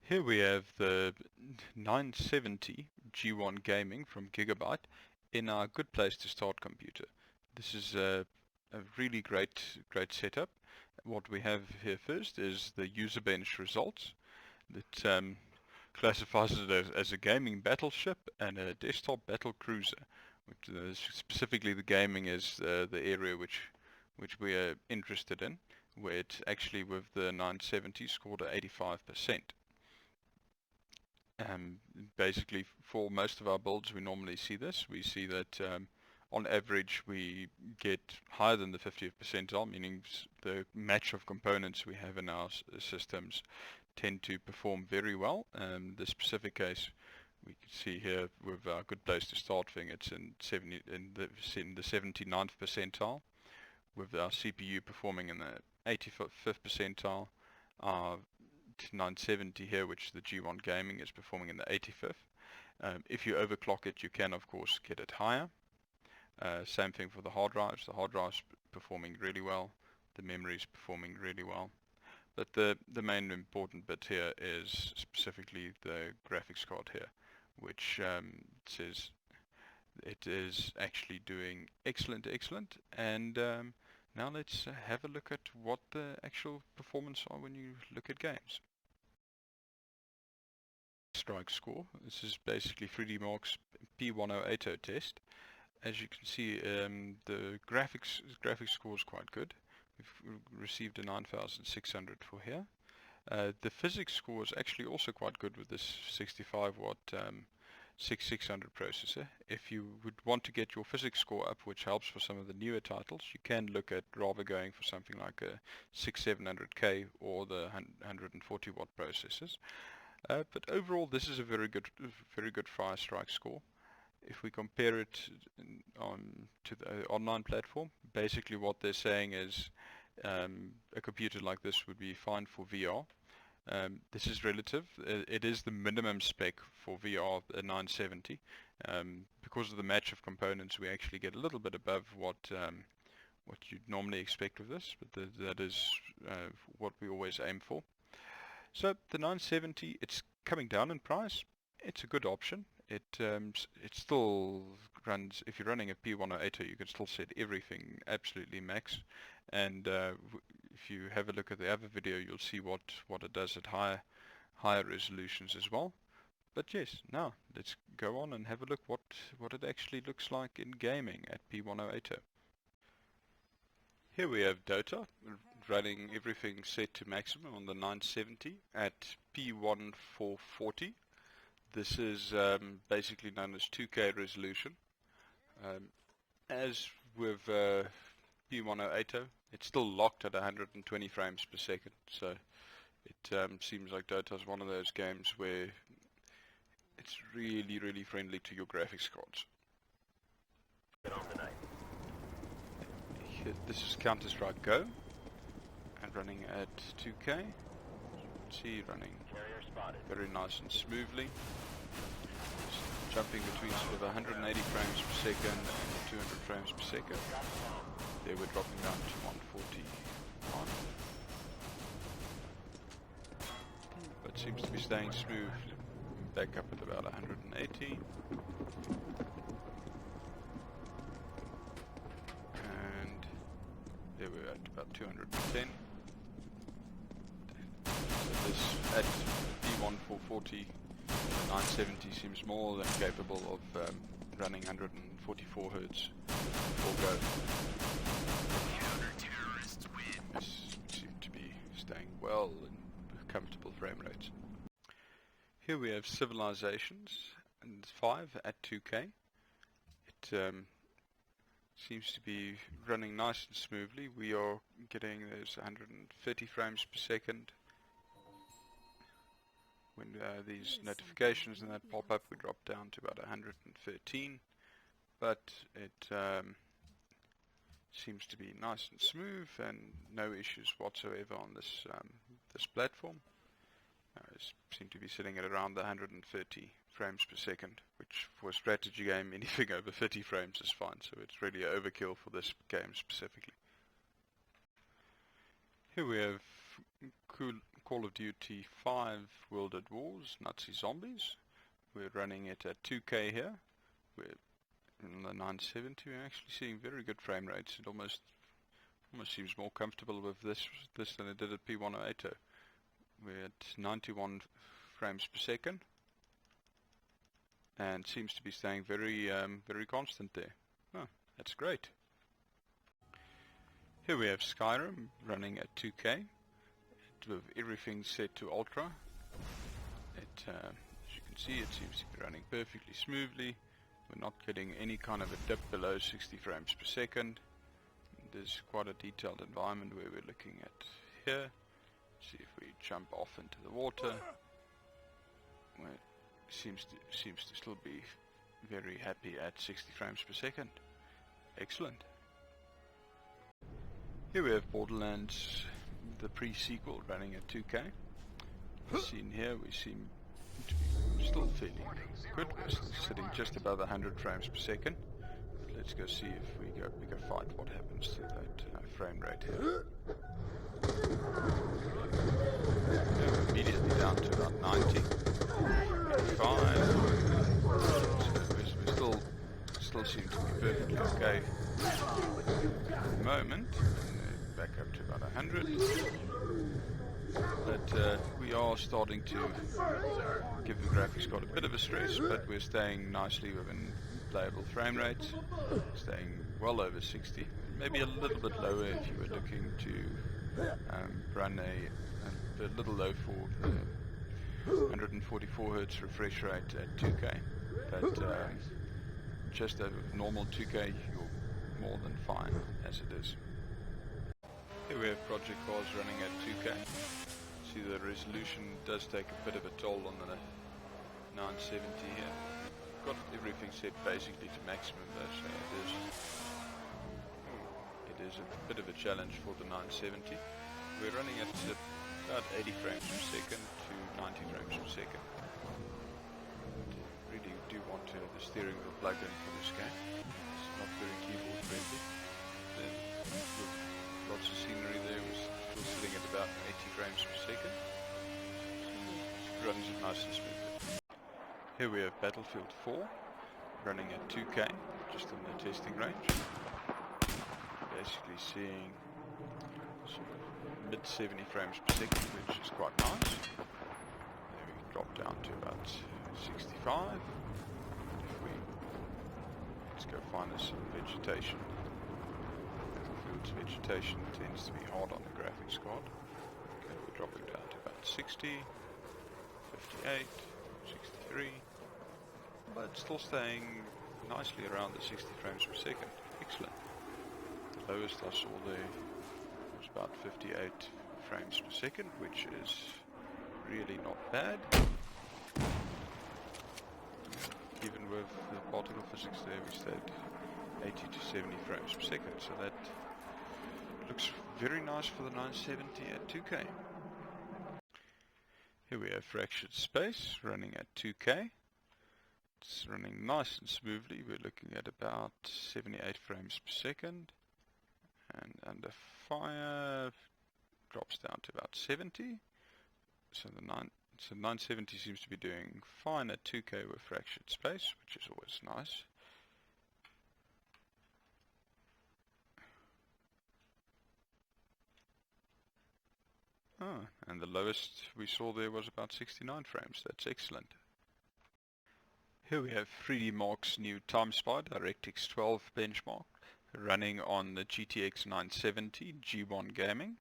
Here we have the 970 G1 Gaming from Gigabyte in our good place to start computer. This is a really great setup. What we have here first is the user bench results that classifies it as a gaming battleship and a desktop battle cruiser. Specifically, the gaming is the area which we are interested in, where it actually with the 970 scored a 85%. Basically, for most of our builds, we normally see this. We see that on average we get higher than the 50th percentile, meaning the match of components we have in our systems tend to perform very well. The specific case we can see here with our good place to start thing, it's in the 79th percentile, with our CPU performing in the 85th percentile. Our 970 here, which the G1 Gaming is performing in the 85th. If you overclock it, you can of course get it higher. Same thing for the hard drives. The hard drives performing really well. The memory is performing really well. But the main important bit here is specifically the graphics card here, which says it is actually doing excellent. And now let's have a look at what the actual performance are when you look at games. Strike score. This is basically 3D Mark's P1440 test. As you can see, the graphics score is quite good. We've received a 9600 for here. The physics score is actually also quite good with this 65 watt 6600 processor. If you would want to get your physics score up, which helps for some of the newer titles, you can look at rather going for something like a 6700K or the 140 watt processors. But overall, this is a very good fire strike score. If we compare it to the online platform, basically what they're saying is a computer like this would be fine for VR. This is relative. It is the minimum spec for VR, a 970. Because of the match of components, we actually get a little bit above what you'd normally expect with this, but that is what we always aim for. So the 970, it's coming down in price. It's a good option. It still runs, if you're running a P1440, you can still set everything absolutely max. And if you have a look at the other video, you'll see what it does at higher resolutions as well. But yes, now let's go on and have a look what it actually looks like in gaming at P1440. Here we have Dota running everything set to maximum on the 970 at P1440. This is basically known as 2K resolution. As with P1440, it's still locked at 120 frames per second, so it seems like Dota is one of those games where it's really friendly to your graphics cards. This is Counter-Strike Go, and running at 2K. See, running very nice and smoothly. Just jumping between sort of 180 frames per second and 200 frames per second. There we're dropping down to 141. But seems to be staying smooth. Back up at about 180. And there we're at about 210. This at P1440, 970 seems more than capable of running 144 Hz for Go. This seems to be staying well in comfortable frame rates. Here we have Civilizations and 5 at 2K. It seems to be running nice and smoothly. We are getting those 130 frames per second. When these notifications and that pop up, we drop down to about 113, but it seems to be nice and smooth and no issues whatsoever on this this platform. Seem to be sitting at around the 130 frames per second, which for a strategy game, anything over 30 frames is fine, so it's really overkill for this game specifically. Here we have Call of Duty 5 World at Wars, Nazi Zombies. We're running it at 2K here. We're in the 970. We're actually seeing very good frame rates. It almost seems more comfortable with this than it did at P1440. We're at 91 frames per second, and seems to be staying very constant there. Oh, that's great. Here we have Skyrim running at 2K with everything set to ultra. As you can see, it seems to be running perfectly smoothly. We're not getting any kind of a dip below 60 frames per second. There's quite a detailed environment where we're looking at here. See if we jump off into the water. Well, it seems to still be very happy at 60 frames per second. Excellent. Here we have Borderlands, the pre-sequel, running at 2K. As seen here, we seem to be still fairly good. We're still sitting just above 100 frames per second. Let's go see if we go fight what happens to that frame rate here. We're immediately down to about 90, 85. So we still seem to be perfectly okay at the moment. Back up to about 100. But we are starting to give the graphics card a bit of a stress, but we're staying nicely within playable frame rates, staying well over 60, maybe a little bit lower if you were looking to run a little low for 144 Hz refresh rate at 2K, but just over normal 2K you're more than fine as it is. Here we have Project Cars running at 2K. See, the resolution does take a bit of a toll on the 970 here. Got everything set basically to maximum though, so it is a bit of a challenge for the 970. We're running at about 80 frames per second to 90 frames per second. Really do want to have the steering wheel plugged in for this game. It's not very keyboard friendly. Lots of scenery there. We're still sitting at about 80 frames per second. It runs it nice and smooth. Here we have Battlefield 4 running at 2K, just in the testing range. Basically seeing sort of mid 70 frames per second, which is quite nice. There we drop down to about 65. Let's go find us some vegetation. Battlefield's vegetation tends to be hard on the graphics card. Okay, we're dropping down to about 60, 58, 63, but still staying nicely around the 60 frames per second. Excellent. The lowest I saw there was about 58 frames per second, which is really not bad. Even with the particle physics there, we stayed 80 to 70 frames per second, so that looks very nice for the 970 at 2K. Here we have Fractured Space running at 2K. It's running nice and smoothly. We're looking at about 78 frames per second, and under fire drops down to about 70. So the 970 seems to be doing fine at 2K with Fractured Space, which is always nice. And the lowest we saw there was about 69 frames. That's excellent. Here we have 3D Mark's new Time Spy DirectX 12 benchmark running on the GTX 970 G1 Gaming.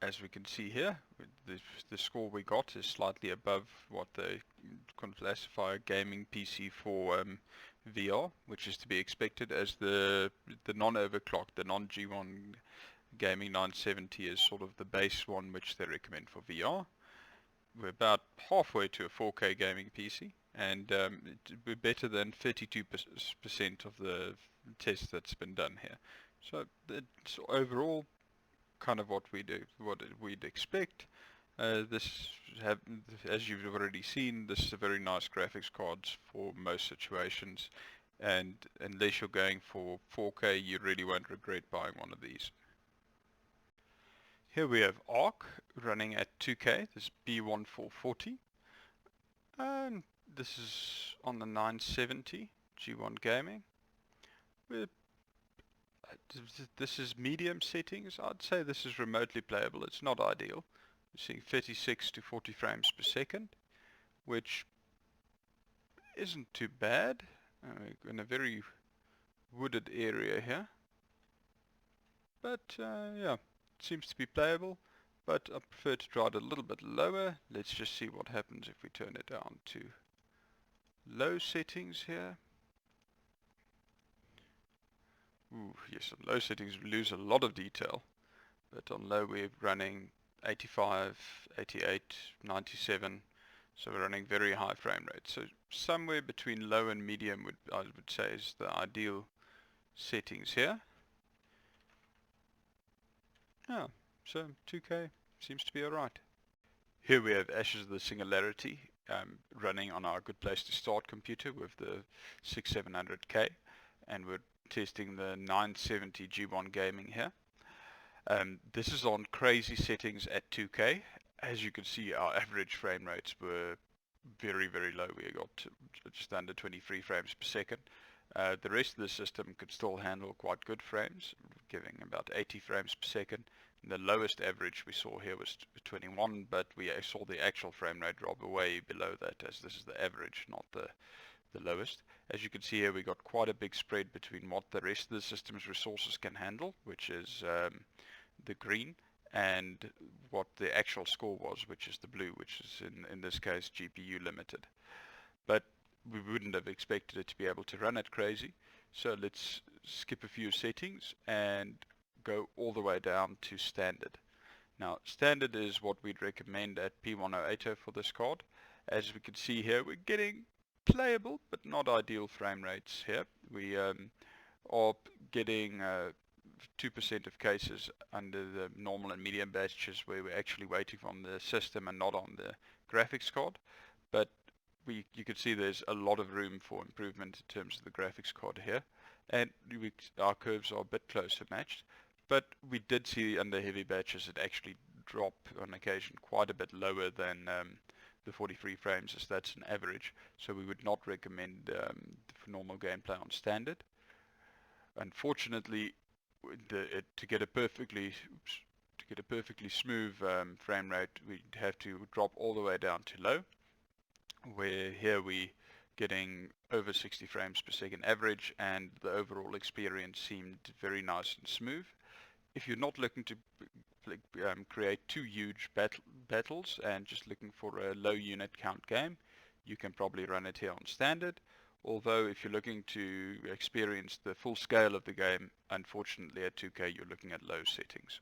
As we can see here, the score we got is slightly above what they can classify a gaming PC for VR, which is to be expected, as the non-overclocked, the non-G1 Gaming 970 is sort of the base one which they recommend for VR. We're about halfway to a 4K gaming PC, and we're better than 32% of the test that's been done here. So it's overall kind of what we'd expect. As you've already seen, this is a very nice graphics card for most situations, and unless you're going for 4K, you really won't regret buying one of these. Here we have ARC running at 2K, this P1440, and this is on the 970 G1 Gaming. This is medium settings. I'd say this is remotely playable. It's not ideal. We're seeing 36 to 40 frames per second, which isn't too bad. In a very wooded area here. But yeah, it seems to be playable. But I prefer to try it a little bit lower. Let's just see what happens if we turn it down to low settings here. Ooh, yes, on low settings we lose a lot of detail. But on low we're running 85, 88, 97. So we're running very high frame rates. So somewhere between low and medium I would say is the ideal settings here. Yeah, so 2K seems to be alright. Here we have Ashes of the Singularity running on our Good Place to Start computer with the 6700K, and we're testing the 970 G1 Gaming here. This is on crazy settings at 2K. As you can see, our average frame rates were very, very low. We got to just under 23 frames per second. The rest of the system could still handle quite good frames, giving about 80 frames per second. And the lowest average we saw here was 21, but we saw the actual frame rate drop way below that, as this is the average, not the lowest. As you can see here, we got quite a big spread between what the rest of the system's resources can handle, which is the green, and what the actual score was, which is the blue, which is in this case GPU limited. But we wouldn't have expected it to be able to run it crazy. So let's skip a few settings and go all the way down to standard. Now standard is what we'd recommend at P1080 for this card. As we can see here, we're getting playable but not ideal frame rates here. We are getting 2% of cases under the normal and medium batches where we're actually waiting on the system and not on the graphics card. But you can see there's a lot of room for improvement in terms of the graphics card here, and our curves are a bit closer matched. But we did see under heavy batches it actually drop on occasion quite a bit lower than the 43 frames, as that's an average. So we would not recommend for normal gameplay on standard. Unfortunately, to get a perfectly smooth frame rate, we'd have to drop all the way down to low, where here we getting over 60 frames per second average, and the overall experience seemed very nice and smooth. If you're not looking to create too huge battles and just looking for a low unit count game, you can probably run it here on standard. Although if you're looking to experience the full scale of the game, unfortunately at 2K you're looking at low settings.